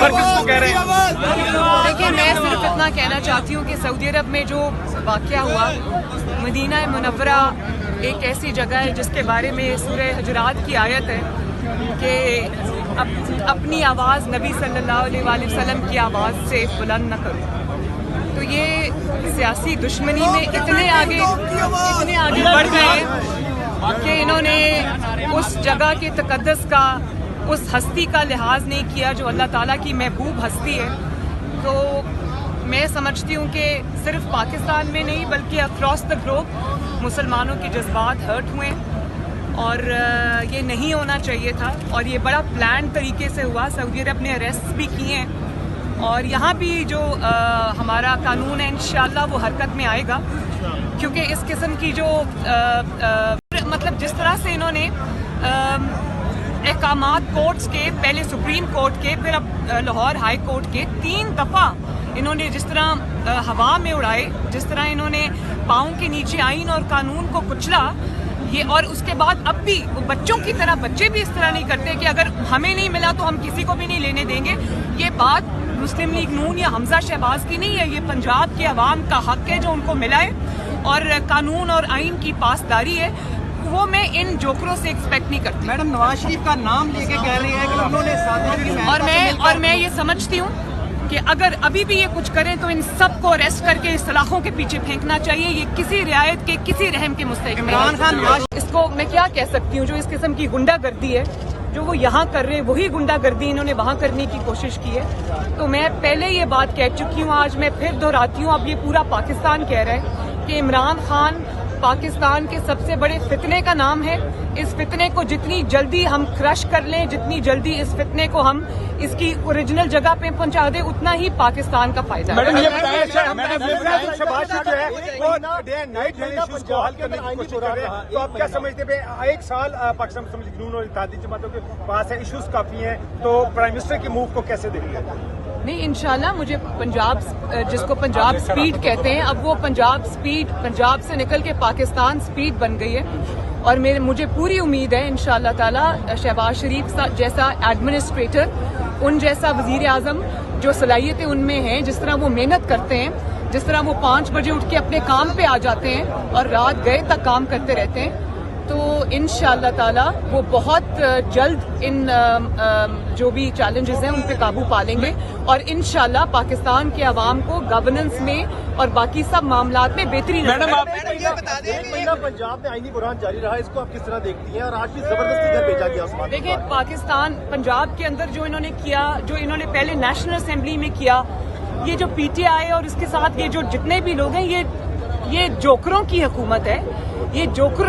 مرکز کو کہہ رہے ہیں؟ دیکھیے میں صرف اتنا کہنا چاہتی ہوں کہ سعودی عرب میں جو واقعہ ہوا، مدینہ منورہ ایک ایسی جگہ ہے جس کے بارے میں سورہ حجرات کی آیت ہے کہ اپنی آواز نبی صلی اللہ علیہ وآلہ وسلم کی آواز سے بلند نہ کرو. تو یہ سیاسی دشمنی میں اتنے آگے بڑھ گئے کہ انہوں نے اس جگہ کے تقدس کا، اس ہستی کا لحاظ نہیں کیا جو اللہ تعالیٰ کی محبوب ہستی ہے. تو میں سمجھتی ہوں کہ صرف پاکستان میں نہیں بلکہ اکراس دا گلوب مسلمانوں کے جذبات ہرٹ ہوئے اور یہ نہیں ہونا چاہیے تھا، اور یہ بڑا پلان طریقے سے ہوا. سعودی عرب نے اریسٹ بھی کیے ہیں اور یہاں بھی جو ہمارا قانون ہے انشاءاللہ وہ حرکت میں آئے گا، کیونکہ اس قسم کی جو مطلب جس طرح سے انہوں نے احکامات کورٹس کے، پہلے سپریم کورٹ کے، پھر اب لاہور ہائی کورٹ کے 3 دفعہ انہوں نے جس طرح ہوا میں اڑائے، جس طرح انہوں نے پاؤں کے نیچے آئین اور قانون کو کچلا، یہ اور اس کے بعد اب بھی بچوں کی طرح بچے بھی اس طرح نہیں کرتے کہ اگر ہمیں نہیں ملا تو ہم کسی کو بھی نہیں لینے دیں گے. یہ بات مسلم لیگ نون یا حمزہ شہباز کی نہیں ہے، یہ پنجاب کے عوام کا حق ہے جو ان کو ملا ہے، اور قانون اور آئین کی پاسداری ہے، وہ میں ان جوکروں سے ایکسپیکٹ نہیں کرتی. میڈم نواز شریف کا نام لے کے کہہ رہی ہیں کہ انہوں نے اور میں یہ سمجھتی ہوں کہ اگر ابھی بھی یہ کچھ کریں تو ان سب کو اریسٹ کر کے سلاخوں کے پیچھے پھینکنا چاہیے. یہ کسی رعایت کے، کسی رحم کے مستحق نہیں. عمران خان اس کو میں کیا کہہ سکتی ہوں، جو اس قسم کی گنڈا گردی ہے جو وہ یہاں کر رہے ہیں وہی گنڈا گردی انہوں نے وہاں کرنے کی کوشش کی ہے. تو میں پہلے یہ بات کہہ چکی ہوں، آج میں پھر دہراتی ہوں، اب یہ پورا پاکستان کہہ رہا ہے کہ عمران خان پاکستان کے سب سے بڑے فتنے کا نام ہے. اس فتنے کو جتنی جلدی ہم کرش کر لیں، جتنی جلدی اس فتنے کو ہم اس کی اوریجنل جگہ پہ پہنچا دیں، اتنا ہی پاکستان کا فائدہ ہے. میڈم یہ بتائیں شہباز شریف جو ہے وہ ڈے اینڈ نائٹ ایشوز کو حل کرنے کی کوشش کر رہے ہیں، تو آپ کیا سمجھتے ہیں؟ 1 سال پاکستان مسلم لیگ نون اور اتحادی جماعتوں کے پاس ہے، ایشوز کافی ہیں، تو پرائم منسٹر کے موو کو کیسے دیکھیں گے؟ نہیں انشاءاللہ مجھے پنجاب، جس کو پنجاب سپیڈ کہتے ہیں، اب وہ پنجاب سپیڈ پنجاب سے نکل کے پاکستان سپیڈ بن گئی ہے، اور مجھے پوری امید ہے انشاءاللہ تعالی شہباز شریف جیسا ایڈمنسٹریٹر، ان جیسا وزیر اعظم جو صلاحیتیں ان میں ہیں، جس طرح وہ محنت کرتے ہیں، جس طرح وہ 5 بجے اٹھ کے اپنے کام پہ آ جاتے ہیں اور رات گئے تک کام کرتے رہتے ہیں، تو انشاءاللہ تعالی وہ بہت جلد ان جو بھی چیلنجز ہیں ان پہ قابو پا لیں گے، اور انشاءاللہ پاکستان کے عوام کو گورننس میں اور باقی سب معاملات میں بہتری نظر آئے گی. ایک مہینہ پنجاب میں آئینی بحران جاری رہا، اس کو آپ کس طرح دیکھتی ہیں؟ اور آج بھی زبردستی گھر بھیجا گیا. دیکھیں پاکستان پنجاب کے اندر جو انہوں نے کیا، جو انہوں نے پہلے نیشنل اسمبلی میں کیا، یہ جو پی ٹی آئی اور اس کے ساتھ یہ جو جتنے بھی لوگ ہیں، یہ جوکروں کی حکومت ہے. یہ جوکر